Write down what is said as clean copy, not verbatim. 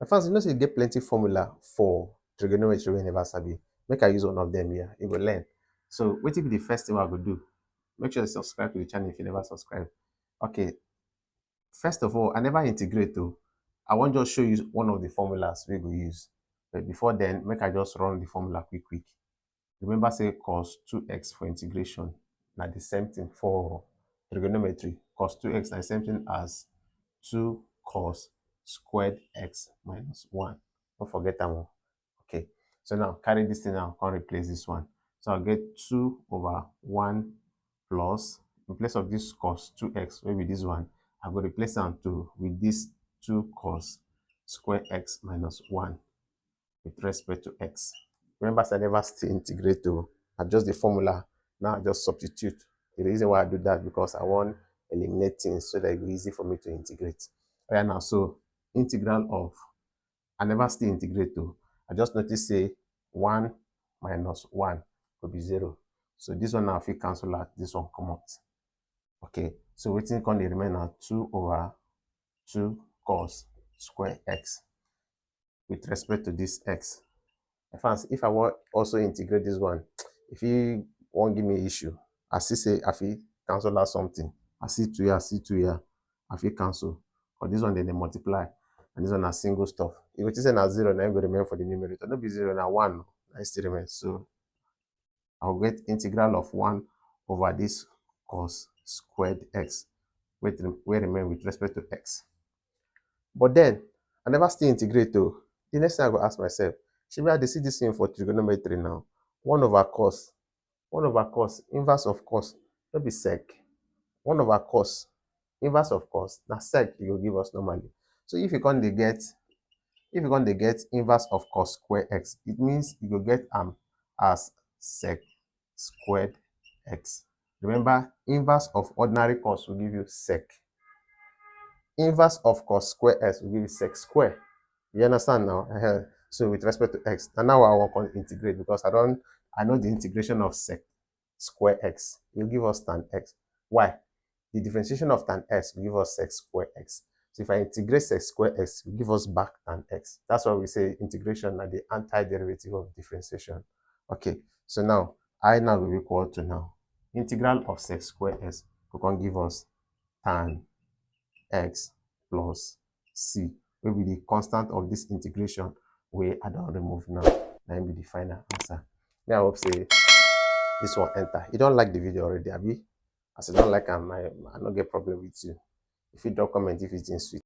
My friends, you know, say you get plenty formula for trigonometry wey never sabi. Make I use one of them here. You go learn. So, what be the first thing I go do? Make sure you subscribe to the channel if you never subscribe. Okay, first of all, I never integrate though. I want just show you one of the formulas we go use. But before then, make I just run the formula quick. Remember, say cos 2x for integration. Now the same thing for trigonometry. Cos 2x na the same thing as 2 cos squared x minus 1. Don't forget that one. Okay. So now carry this thing now, can't replace this one. So I'll get 2 over 1 plus, in place of this cos 2x, maybe this one, I'm going to replace them with this 2 cos square x minus 1 with respect to x. Remember, I never still integrate to adjust the formula. Now I just substitute. The reason why I do that because I want eliminate things so that it will be easy for me to integrate. Right now, so integral of, I never still integrate to. I just notice say 1 minus 1 will be 0. So this one now if we cancel out, this one come out. Okay, so we think on the remainder 2 over 2 cos square x with respect to this x. If I want also integrate this one, if you won't give me issue, I see say I feel cancel out something. I see 2 here, I see 2 here, I feel cancel. But this one then they multiply, and this one are single stuff. If it is a 0, now it will remain for the numerator. Not be 0 now 1. I still remain. So I'll get integral of 1 over this cos squared x, where remain with respect to x. But then I never still integrate though. The next thing I go ask myself, should I see this thing for trigonometry now? 1 over cos, inverse of cos, not be sec. 1 over cos, inverse of cos, now sec you will give us normally. So if you can't get inverse of cos square x, it means you will get as sec squared x. Remember, inverse of ordinary cos will give you sec. Inverse of cos square x will give you sec square. You understand now? So with respect to x, and now I want to integrate because I know the integration of sec square x will give us tan x. Why? The differentiation of tan x will give us sec square x. So if I integrate sec square x, it will give us back tan x. That's why we say integration are the antiderivative of differentiation. Okay, so now I now will equal to now integral of sec square x will give us tan x plus c will be the constant of this integration where I don't remove now. That will be the final answer. Now I hope say this one enter. You don't like the video already, Abi? As I don't like I don't get problem with you. If you drop comment if it's in sweet.